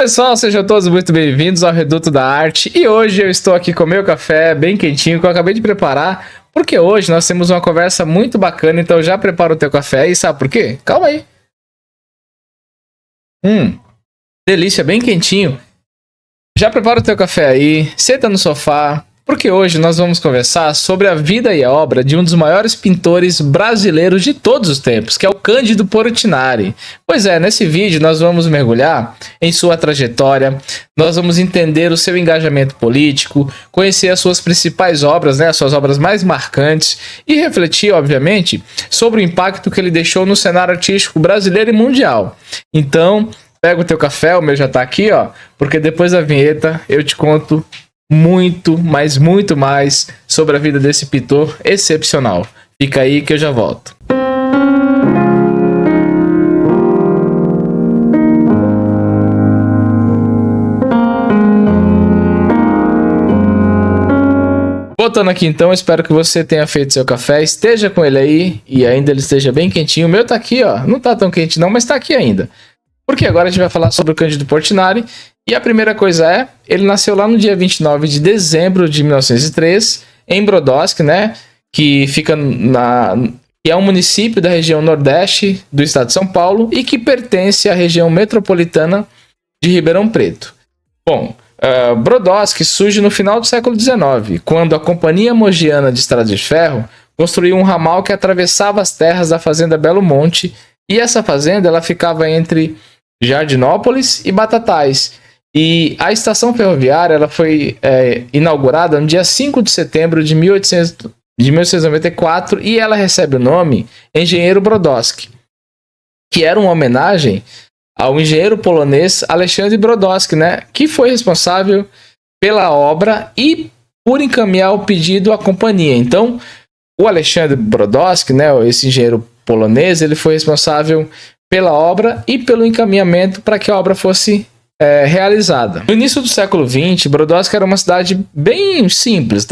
pessoal, sejam todos muito bem-vindos ao Reduto da Arte. E hoje eu estou aqui com o meu café bem quentinho que eu acabei de preparar, porque hoje nós temos uma conversa muito bacana, então já prepara o teu café e sabe por quê? Calma aí. Delícia, bem quentinho. Já prepara o teu café aí, senta no sofá, porque hoje nós vamos conversar sobre a vida e a obra de um dos maiores pintores brasileiros de todos os tempos, que é o Cândido Portinari. Pois é, nesse vídeo nós vamos mergulhar em sua trajetória, nós vamos entender o seu engajamento político, conhecer as suas principais obras, as suas obras mais marcantes e refletir, obviamente, sobre o impacto que ele deixou no cenário artístico brasileiro e mundial. Então, pega o teu café, o meu já tá aqui, porque depois da vinheta eu te conto muito, mas muito mais sobre a vida desse pintor excepcional. Fica aí que eu já volto. Voltando aqui então, espero que você tenha feito seu café, esteja com ele aí e ainda ele esteja bem quentinho. O meu tá aqui, não tá tão quente não, mas tá aqui ainda. Porque agora a gente vai falar sobre o Cândido Portinari. E a primeira coisa ele nasceu lá no dia 29 de dezembro de 1903, em Brodowski, que fica que é um município da região nordeste do estado de São Paulo e que pertence à região metropolitana de Ribeirão Preto. Bom, Brodowski surge no final do século XIX, quando a Companhia Mogiana de Estrada de Ferro construiu um ramal que atravessava as terras da fazenda Belo Monte, e essa fazenda ela ficava entre Jardinópolis e Batatais. E a estação ferroviária ela foi inaugurada no dia 5 de setembro de 1894 e ela recebe o nome Engenheiro Brodowski, que era uma homenagem ao engenheiro polonês Alexandre Brodowski, que foi responsável pela obra e por encaminhar o pedido à companhia. Então, o Alexandre Brodowski, esse engenheiro polonês, ele foi responsável pela obra e pelo encaminhamento para que a obra fosse realizada. No início do século XX, Brodowski era uma cidade bem simples,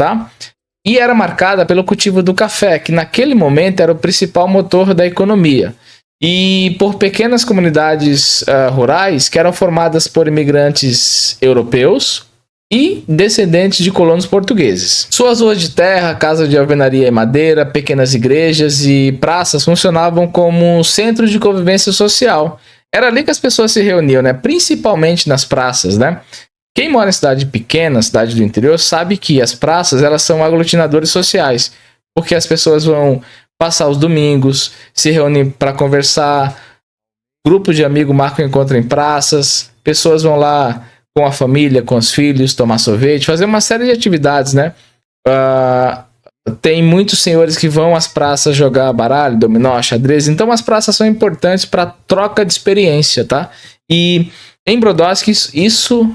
E era marcada pelo cultivo do café, que naquele momento era o principal motor da economia. E por pequenas comunidades rurais que eram formadas por imigrantes europeus e descendentes de colonos portugueses. Suas ruas de terra, casas de alvenaria e madeira, pequenas igrejas e praças funcionavam como centros de convivência social. Era ali que as pessoas se reuniam, principalmente nas praças, Quem mora em cidade pequena, cidade do interior, sabe que as praças elas são aglutinadores sociais, porque as pessoas vão passar os domingos, se reúnem para conversar, grupos de amigos marcam encontro em praças, pessoas vão lá com a família, com os filhos, tomar sorvete, fazer uma série de atividades, Tem muitos senhores que vão às praças jogar baralho, dominó, xadrez. Então as praças são importantes para troca de experiência, E em Brodowski isso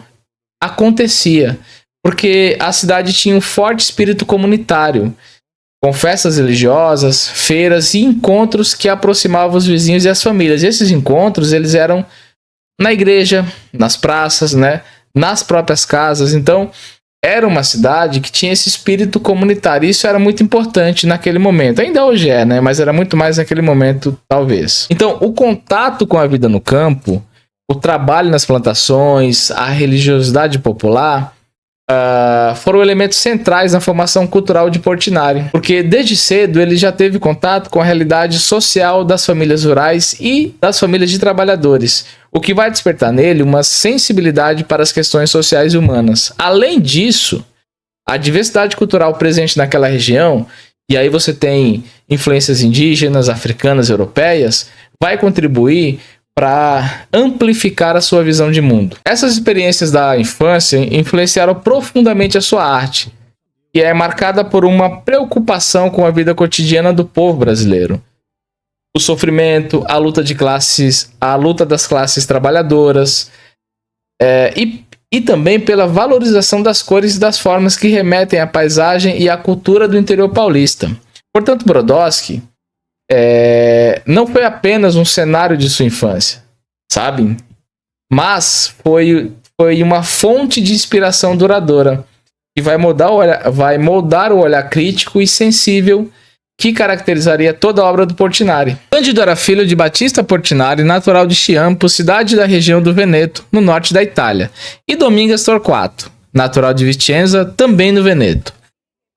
acontecia, porque a cidade tinha um forte espírito comunitário, com festas religiosas, feiras e encontros que aproximavam os vizinhos e as famílias. E esses encontros eles eram na igreja, nas praças, nas próprias casas. Então era uma cidade que tinha esse espírito comunitário. Isso era muito importante naquele momento. Ainda hoje mas era muito mais naquele momento, talvez. Então, o contato com a vida no campo, o trabalho nas plantações, a religiosidade popular, foram elementos centrais na formação cultural de Portinari. Porque desde cedo ele já teve contato com a realidade social das famílias rurais e das famílias de trabalhadores, o que vai despertar nele uma sensibilidade para as questões sociais e humanas. Além disso, a diversidade cultural presente naquela região, e aí você tem influências indígenas, africanas, europeias, vai contribuir para amplificar a sua visão de mundo. Essas experiências da infância influenciaram profundamente a sua arte, que é marcada por uma preocupação com a vida cotidiana do povo brasileiro. O sofrimento, a luta das classes trabalhadoras, e também pela valorização das cores e das formas que remetem à paisagem e à cultura do interior paulista. Portanto, Brodowski não foi apenas um cenário de sua infância, mas foi uma fonte de inspiração duradoura que vai moldar o olhar crítico e sensível que caracterizaria toda a obra do Portinari. Cândido era filho de Battista Portinari, natural de Chiampo, cidade da região do Veneto, no norte da Itália, e Domingas Torquato, natural de Vicenza, também no Veneto.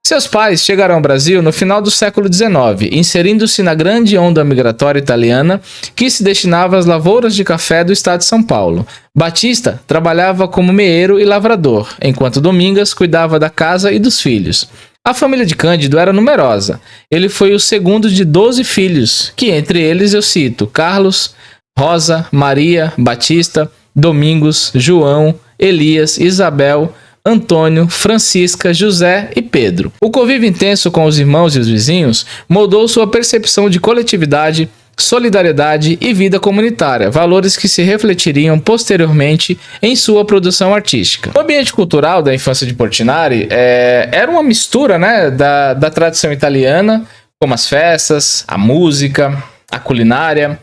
Seus pais chegaram ao Brasil no final do século XIX, inserindo-se na grande onda migratória italiana que se destinava às lavouras de café do estado de São Paulo. Batista trabalhava como meeiro e lavrador, enquanto Domingas cuidava da casa e dos filhos. A família de Cândido era numerosa. Ele foi o segundo de 12 filhos, que entre eles eu cito Carlos, Rosa, Maria, Batista, Domingos, João, Elias, Isabel, Antônio, Francisca, José e Pedro. O convívio intenso com os irmãos e os vizinhos moldou sua percepção de coletividade, solidariedade e vida comunitária, valores que se refletiriam posteriormente em sua produção artística. O ambiente cultural da infância de Portinari era uma mistura, né, da tradição italiana, como as festas, a música, a culinária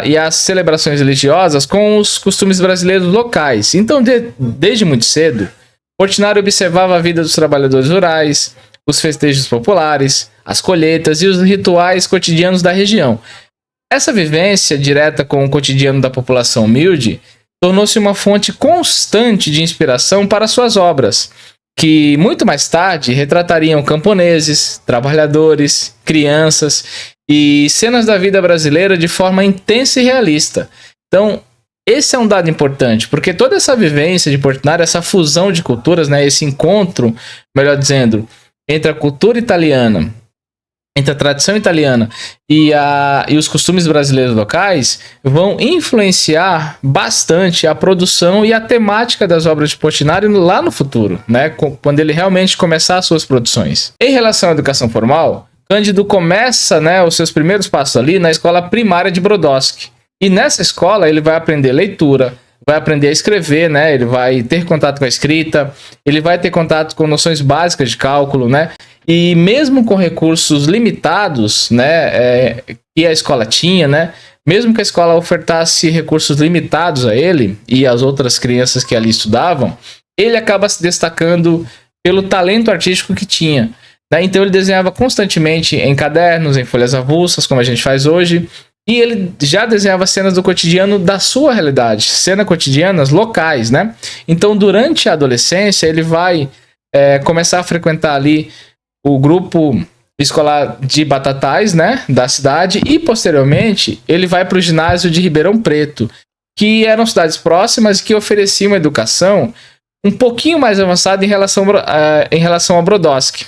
e as celebrações religiosas com os costumes brasileiros locais. Então, desde muito cedo, Portinari observava a vida dos trabalhadores rurais, os festejos populares, as colheitas e os rituais cotidianos da região. Essa vivência direta com o cotidiano da população humilde tornou-se uma fonte constante de inspiração para suas obras, que muito mais tarde retratariam camponeses, trabalhadores, crianças e cenas da vida brasileira de forma intensa e realista. Então, esse é um dado importante, porque toda essa vivência de Portinari, essa fusão de culturas, né, esse encontro, melhor dizendo, entre a cultura italiana, entre a tradição italiana e os costumes brasileiros locais, vão influenciar bastante a produção e a temática das obras de Portinari lá no futuro, né, quando ele realmente começar as suas produções. Em relação à educação formal, Cândido começa, né, os seus primeiros passos ali na escola primária de Brodowski. E nessa escola ele vai aprender leitura, vai aprender a escrever, né? Ele vai ter contato com a escrita, ele vai ter contato com noções básicas de cálculo, né? E mesmo com recursos limitados, né, que a escola tinha, né? Mesmo que a escola ofertasse recursos limitados a ele e às outras crianças que ali estudavam, ele acaba se destacando pelo talento artístico que tinha, né? Então ele desenhava constantemente em cadernos, em folhas avulsas, como a gente faz hoje. E ele já desenhava cenas do cotidiano da sua realidade, cenas cotidianas locais, né? Então, durante a adolescência, ele vai começar a frequentar ali o grupo escolar de Batatais, né, da cidade, e posteriormente ele vai para o ginásio de Ribeirão Preto, que eram cidades próximas que ofereciam uma educação um pouquinho mais avançada em relação a Brodowski,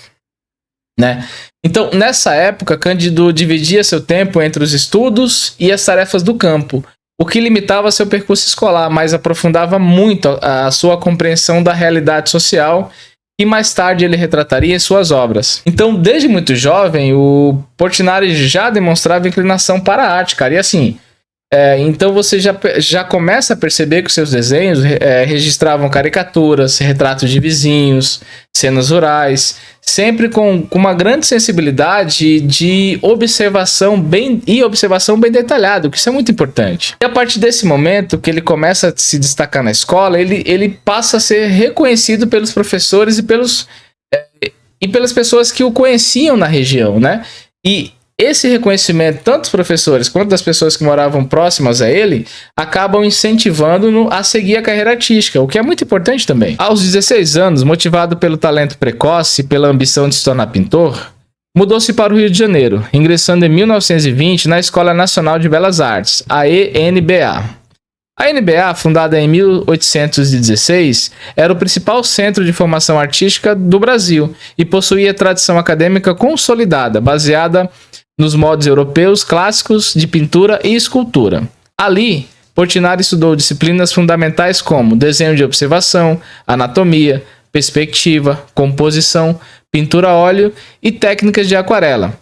né? Então, nessa época, Cândido dividia seu tempo entre os estudos e as tarefas do campo, o que limitava seu percurso escolar, mas aprofundava muito a sua compreensão da realidade social, que mais tarde ele retrataria em suas obras. Então, desde muito jovem, o Portinari já demonstrava inclinação para a arte, cara. E assim, então você já começa a perceber que os seus desenhos registravam caricaturas, retratos de vizinhos, cenas rurais, sempre com uma grande sensibilidade de observação bem detalhada, que isso é muito importante. E a partir desse momento que ele começa a se destacar na escola, ele passa a ser reconhecido pelos professores e pelas pessoas que o conheciam na região, né? E esse reconhecimento, tanto dos professores quanto das pessoas que moravam próximas a ele, acabam incentivando-no a seguir a carreira artística, o que é muito importante também. Aos 16 anos, motivado pelo talento precoce e pela ambição de se tornar pintor, mudou-se para o Rio de Janeiro, ingressando em 1920 na Escola Nacional de Belas Artes, a ENBA. A ENBA, fundada em 1816, era o principal centro de formação artística do Brasil e possuía tradição acadêmica consolidada, baseada nos modos europeus clássicos de pintura e escultura. Ali, Portinari estudou disciplinas fundamentais como desenho de observação, anatomia, perspectiva, composição, pintura a óleo e técnicas de aquarela.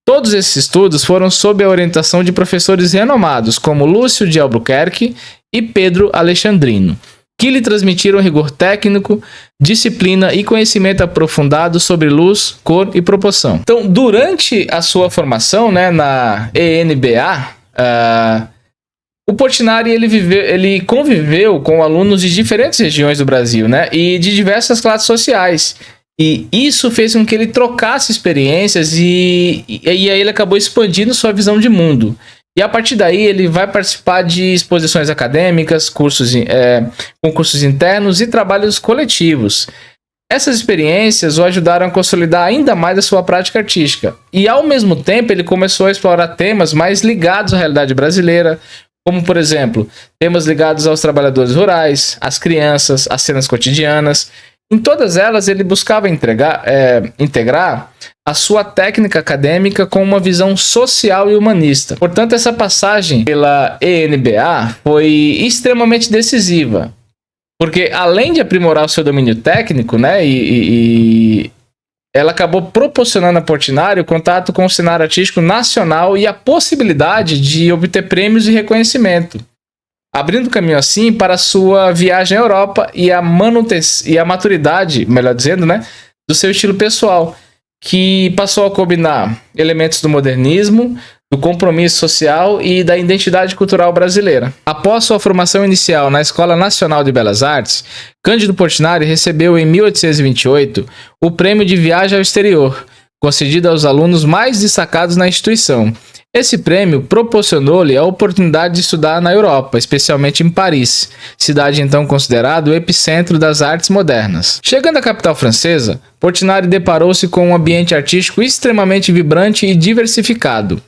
Todos esses estudos foram sob a orientação de professores renomados como Lúcio de Albuquerque e Pedro Alexandrino, que lhe transmitiram rigor técnico, disciplina e conhecimento aprofundado sobre luz, cor e proporção. Então, durante a sua formação, né, na ENBA, o Portinari ele conviveu com alunos de diferentes regiões do Brasil, né, e de diversas classes sociais. E isso fez com que ele trocasse experiências e aí ele acabou expandindo sua visão de mundo. E a partir daí ele vai participar de exposições acadêmicas, concursos internos e trabalhos coletivos. Essas experiências o ajudaram a consolidar ainda mais a sua prática artística. E ao mesmo tempo ele começou a explorar temas mais ligados à realidade brasileira, como por exemplo, temas ligados aos trabalhadores rurais, às crianças, às cenas cotidianas. Em todas elas ele buscava integrar a sua técnica acadêmica com uma visão social e humanista. Portanto, essa passagem pela ENBA foi extremamente decisiva, porque além de aprimorar o seu domínio técnico, né, e ela acabou proporcionando a Portinari o contato com o cenário artístico nacional e a possibilidade de obter prêmios e reconhecimento, abrindo caminho assim para a sua viagem à Europa e a maturidade, melhor dizendo, né, do seu estilo pessoal, que passou a combinar elementos do modernismo, do compromisso social e da identidade cultural brasileira. Após sua formação inicial na Escola Nacional de Belas Artes, Cândido Portinari recebeu em 1828 o Prêmio de Viagem ao Exterior, concedido aos alunos mais destacados na instituição. Esse prêmio proporcionou-lhe a oportunidade de estudar na Europa, especialmente em Paris, cidade então considerada o epicentro das artes modernas. Chegando à capital francesa, Portinari deparou-se com um ambiente artístico extremamente vibrante e diversificado.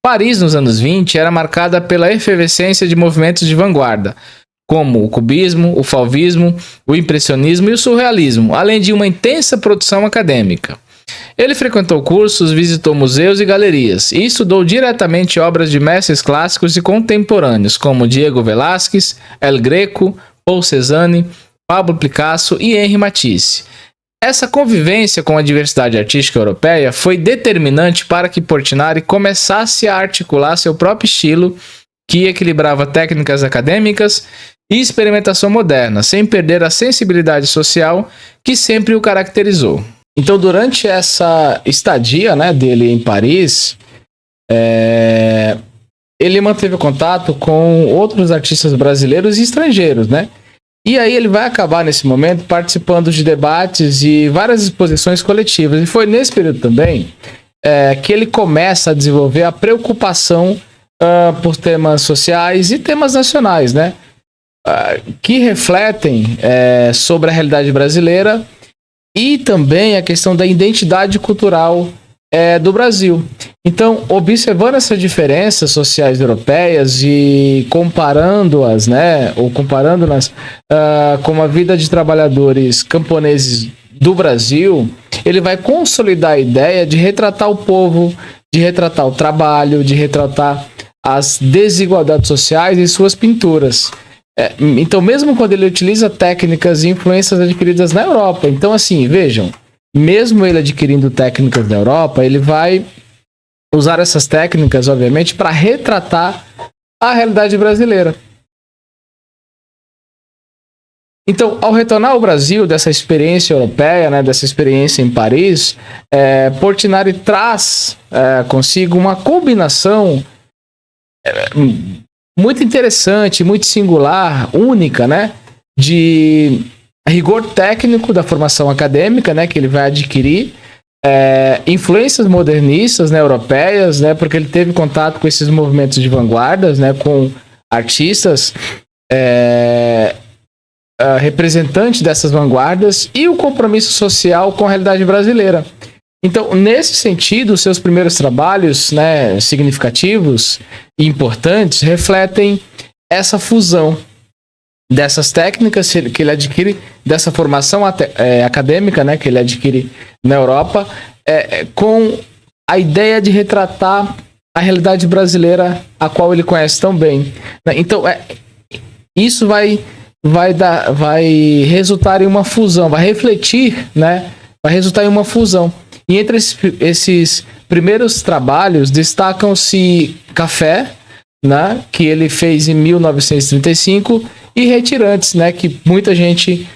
Paris, nos anos 20, era marcada pela efervescência de movimentos de vanguarda, como o cubismo, o fauvismo, o impressionismo e o surrealismo, além de uma intensa produção acadêmica. Ele frequentou cursos, visitou museus e galerias e estudou diretamente obras de mestres clássicos e contemporâneos como Diego Velázquez, El Greco, Paul Cézanne, Pablo Picasso e Henri Matisse. Essa convivência com a diversidade artística europeia foi determinante para que Portinari começasse a articular seu próprio estilo, que equilibrava técnicas acadêmicas e experimentação moderna, sem perder a sensibilidade social que sempre o caracterizou. Então, durante essa estadia, né, dele em Paris, ele manteve contato com outros artistas brasileiros e estrangeiros, né? E aí ele vai acabar, nesse momento, participando de debates e várias exposições coletivas. E foi nesse período também que ele começa a desenvolver a preocupação por temas sociais e temas nacionais, né? Que refletem sobre a realidade brasileira e também a questão da identidade cultural do Brasil. Então, observando essas diferenças sociais europeias e comparando-as, né, ou comparando-nas com a vida de trabalhadores camponeses do Brasil, ele vai consolidar a ideia de retratar o povo, de retratar o trabalho, de retratar as desigualdades sociais em suas pinturas. Então, mesmo quando ele utiliza técnicas e influências adquiridas na Europa, então assim, vejam, mesmo ele adquirindo técnicas na Europa, ele vai usar essas técnicas, obviamente, para retratar a realidade brasileira. Então, ao retornar ao Brasil dessa experiência europeia, né, dessa experiência em Paris, Portinari traz consigo uma combinação muito interessante, muito singular, única, né, de rigor técnico da formação acadêmica, né, que ele vai adquirir, influências modernistas, né, europeias, né, porque ele teve contato com esses movimentos de vanguardas, né, com artistas representantes dessas vanguardas e o compromisso social com a realidade brasileira. Então, nesse sentido, seus primeiros trabalhos, né, significativos e importantes refletem essa fusão dessas técnicas que ele adquire, dessa formação acadêmica, né, que ele adquire na Europa, com a ideia de retratar a realidade brasileira, a qual ele conhece tão bem. Então, isso vai resultar em uma fusão, vai refletir, né, vai resultar em uma fusão. E entre esses primeiros trabalhos, destacam-se Café, né, que ele fez em 1935, e Retirantes, né, que muita gente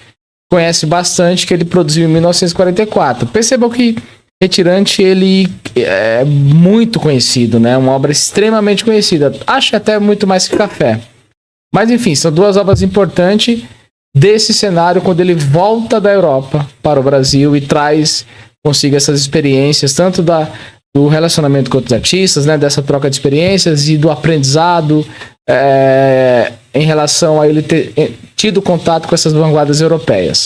conhece bastante, que ele produziu em 1944. Percebam que Retirante ele é muito conhecido, né, uma obra extremamente conhecida. Acho até muito mais que Café. Mas enfim, são duas obras importantes desse cenário quando ele volta da Europa para o Brasil e traz consigo essas experiências, tanto do relacionamento com outros artistas, né, dessa troca de experiências e do aprendizado em relação a ele ter tido contato com essas vanguardas europeias.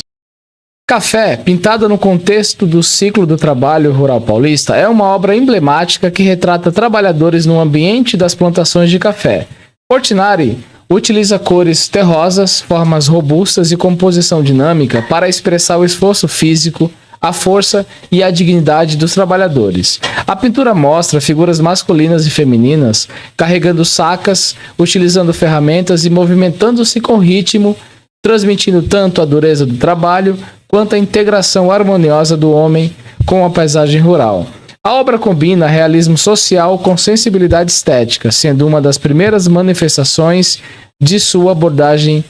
Café, pintada no contexto do ciclo do trabalho rural paulista, é uma obra emblemática que retrata trabalhadores no ambiente das plantações de café. Portinari utiliza cores terrosas, formas robustas e composição dinâmica para expressar o esforço físico, a força e a dignidade dos trabalhadores. A pintura mostra figuras masculinas e femininas carregando sacas, utilizando ferramentas e movimentando-se com ritmo, transmitindo tanto a dureza do trabalho quanto a integração harmoniosa do homem com a paisagem rural. A obra combina realismo social com sensibilidade estética, sendo uma das primeiras manifestações de sua abordagem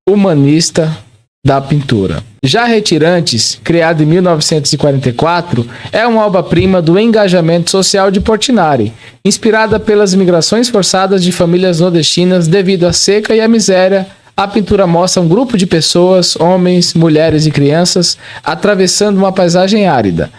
humanista da pintura. Já Retirantes, criado em 1944, é uma obra-prima do engajamento social de Portinari, inspirada pelas migrações forçadas de famílias nordestinas devido à seca e à miséria. A pintura mostra um grupo de pessoas, homens, mulheres e crianças, atravessando uma paisagem árida.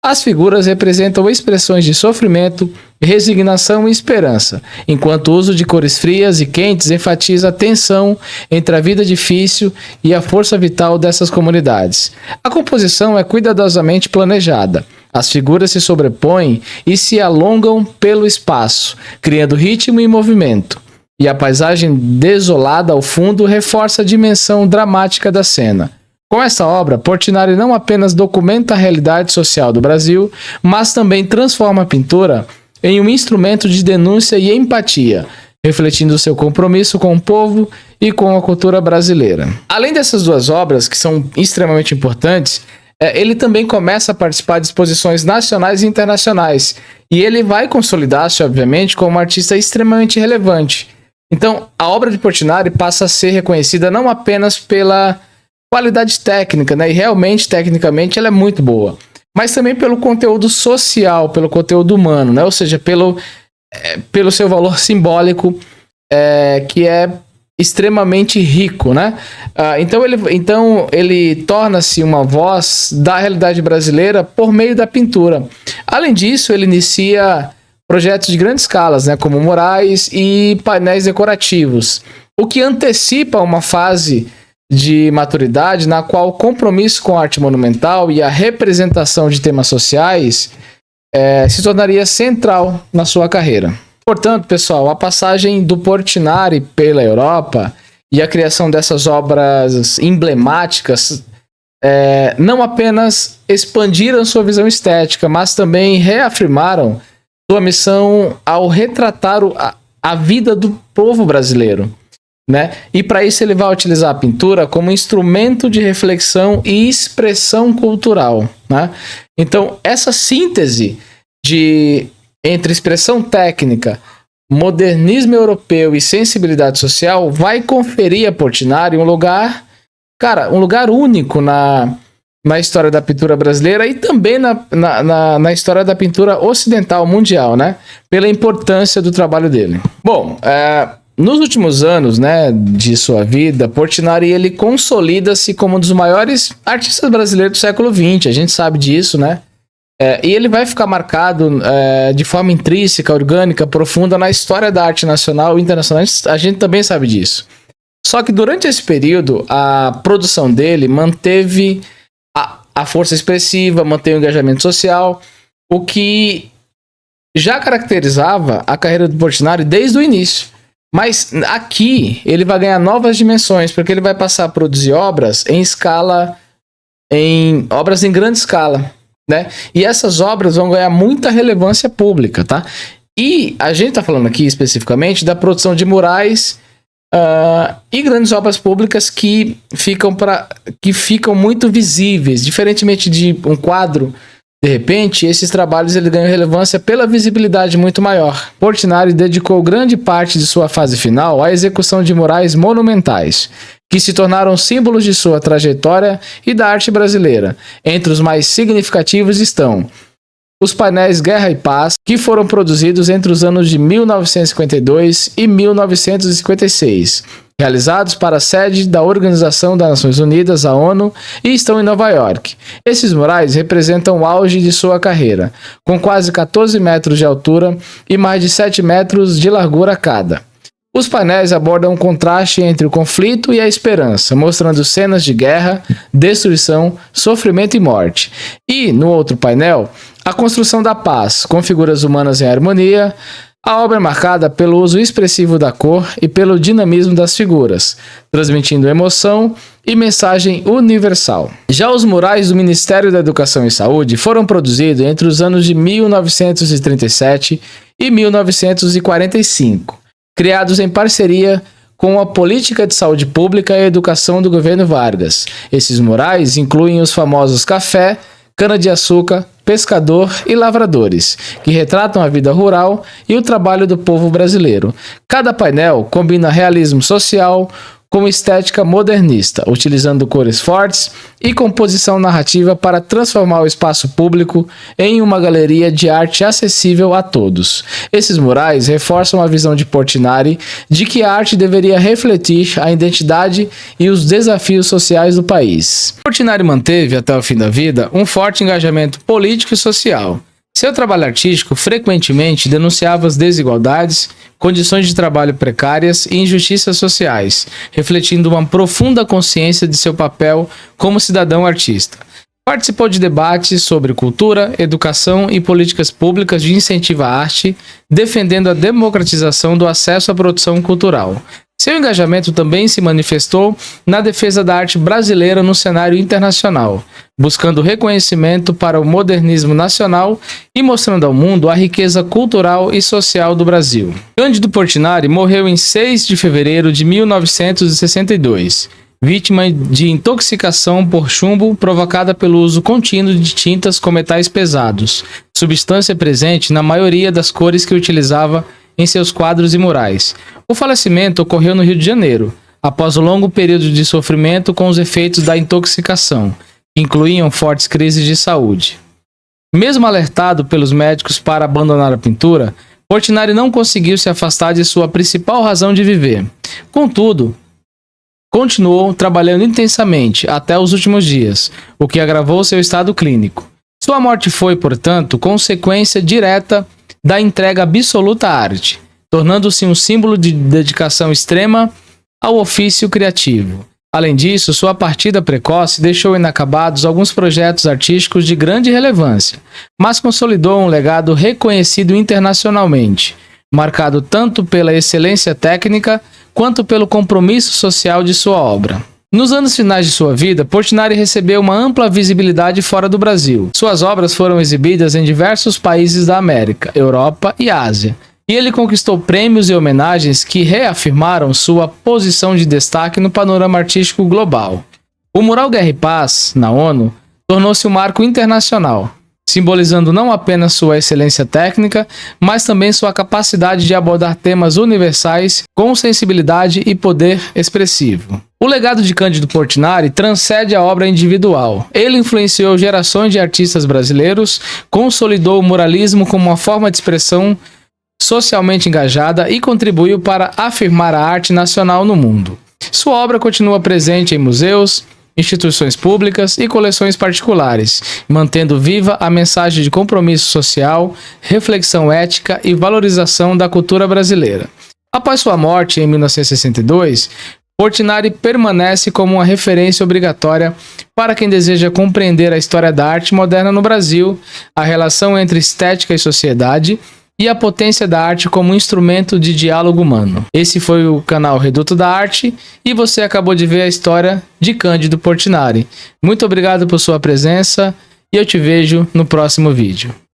As figuras representam expressões de sofrimento, resignação e esperança, enquanto o uso de cores frias e quentes enfatiza a tensão entre a vida difícil e a força vital dessas comunidades. A composição é cuidadosamente planejada. As figuras se sobrepõem e se alongam pelo espaço, criando ritmo e movimento. E a paisagem desolada ao fundo reforça a dimensão dramática da cena. Com essa obra, Portinari não apenas documenta a realidade social do Brasil, mas também transforma a pintura em um instrumento de denúncia e empatia, refletindo seu compromisso com o povo e com a cultura brasileira. Além dessas duas obras, que são extremamente importantes, ele também começa a participar de exposições nacionais e internacionais, e ele vai consolidar-se, obviamente, como um artista extremamente relevante. Então, a obra de Portinari passa a ser reconhecida não apenas pela qualidade técnica, né? E realmente, tecnicamente, ela é muito boa, mas também pelo conteúdo social, pelo conteúdo humano, né? Ou seja, pelo seu valor simbólico, que é extremamente rico, né? Então ele torna-se uma voz da realidade brasileira por meio da pintura. Além disso, ele inicia projetos de grandes escalas, né, como murais e painéis decorativos, o que antecipa uma fase de maturidade na qual o compromisso com a arte monumental e a representação de temas sociais se tornaria central na sua carreira. Portanto, pessoal, a passagem do Portinari pela Europa e a criação dessas obras emblemáticas não apenas expandiram sua visão estética, mas também reafirmaram sua missão ao retratar a vida do povo brasileiro, né? E para isso ele vai utilizar a pintura como instrumento de reflexão e expressão cultural, né? Então, essa síntese entre expressão técnica, modernismo europeu e sensibilidade social vai conferir a Portinari um lugar único na história da pintura brasileira e também na história da pintura ocidental mundial, né? Pela importância do trabalho dele. Bom, nos últimos anos, né, de sua vida, Portinari ele consolida-se como um dos maiores artistas brasileiros do século XX. A gente sabe disso, né? E ele vai ficar marcado de forma intrínseca, orgânica, profunda na história da arte nacional e internacional. A gente também sabe disso. Só que durante esse período, a produção dele manteve a força expressiva, manteve o engajamento social, o que já caracterizava a carreira do Portinari desde o início. Mas aqui ele vai ganhar novas dimensões, porque ele vai passar a produzir obras obras em grande escala, né? E essas obras vão ganhar muita relevância pública, tá? E a gente tá falando aqui especificamente da produção de murais e grandes obras públicas que ficam muito visíveis. Diferentemente de um quadro, de repente, esses trabalhos ele ganham relevância pela visibilidade muito maior. Portinari dedicou grande parte de sua fase final à execução de murais monumentais, que se tornaram símbolos de sua trajetória e da arte brasileira. Entre os mais significativos estão os painéis Guerra e Paz, que foram produzidos entre os anos de 1952 e 1956, realizados para a sede da Organização das Nações Unidas, a ONU, e estão em Nova York. Esses murais representam o auge de sua carreira, com quase 14 metros de altura e mais de 7 metros de largura cada. Os painéis abordam o contraste entre o conflito e a esperança, mostrando cenas de guerra, destruição, sofrimento e morte. E, no outro painel, a construção da paz, com figuras humanas em harmonia. A obra é marcada pelo uso expressivo da cor e pelo dinamismo das figuras, transmitindo emoção e mensagem universal. Já os murais do Ministério da Educação e Saúde foram produzidos entre os anos de 1937 e 1945, criados em parceria com a Política de Saúde Pública e Educação do governo Vargas. Esses murais incluem os famosos café, cana-de-açúcar, pescador e lavradores, que retratam a vida rural e o trabalho do povo brasileiro. Cada painel combina realismo social com estética modernista, utilizando cores fortes e composição narrativa para transformar o espaço público em uma galeria de arte acessível a todos. Esses murais reforçam a visão de Portinari de que a arte deveria refletir a identidade e os desafios sociais do país. Portinari manteve, até o fim da vida, um forte engajamento político e social. Seu trabalho artístico frequentemente denunciava as desigualdades, condições de trabalho precárias e injustiças sociais, refletindo uma profunda consciência de seu papel como cidadão artista. Participou de debates sobre cultura, educação e políticas públicas de incentivo à arte, defendendo a democratização do acesso à produção cultural. Seu engajamento também se manifestou na defesa da arte brasileira no cenário internacional, buscando reconhecimento para o modernismo nacional e mostrando ao mundo a riqueza cultural e social do Brasil. Cândido Portinari morreu em 6 de fevereiro de 1962, vítima de intoxicação por chumbo provocada pelo uso contínuo de tintas com metais pesados, substância presente na maioria das cores que utilizava em seus quadros e murais. O falecimento ocorreu no Rio de Janeiro, após um longo período de sofrimento com os efeitos da intoxicação, que incluíam fortes crises de saúde. Mesmo alertado pelos médicos para abandonar a pintura, Portinari não conseguiu se afastar de sua principal razão de viver. Contudo, continuou trabalhando intensamente até os últimos dias, o que agravou seu estado clínico. Sua morte foi, portanto, consequência direta da entrega absoluta à arte, tornando-se um símbolo de dedicação extrema ao ofício criativo. Além disso, sua partida precoce deixou inacabados alguns projetos artísticos de grande relevância, mas consolidou um legado reconhecido internacionalmente, marcado tanto pela excelência técnica quanto pelo compromisso social de sua obra. Nos anos finais de sua vida, Portinari recebeu uma ampla visibilidade fora do Brasil. Suas obras foram exibidas em diversos países da América, Europa e Ásia, e ele conquistou prêmios e homenagens que reafirmaram sua posição de destaque no panorama artístico global. O mural Guerra e Paz, na ONU, tornou-se um marco internacional, simbolizando não apenas sua excelência técnica, mas também sua capacidade de abordar temas universais com sensibilidade e poder expressivo. O legado de Cândido Portinari transcende a obra individual. Ele influenciou gerações de artistas brasileiros, consolidou o muralismo como uma forma de expressão socialmente engajada e contribuiu para afirmar a arte nacional no mundo. Sua obra continua presente em museus, instituições públicas e coleções particulares, mantendo viva a mensagem de compromisso social, reflexão ética e valorização da cultura brasileira. Após sua morte em 1962, Portinari permanece como uma referência obrigatória para quem deseja compreender a história da arte moderna no Brasil, a relação entre estética e sociedade e a potência da arte como instrumento de diálogo humano. Esse foi o canal Reduto da Arte e você acabou de ver a história de Cândido Portinari. Muito obrigado por sua presença e eu te vejo no próximo vídeo.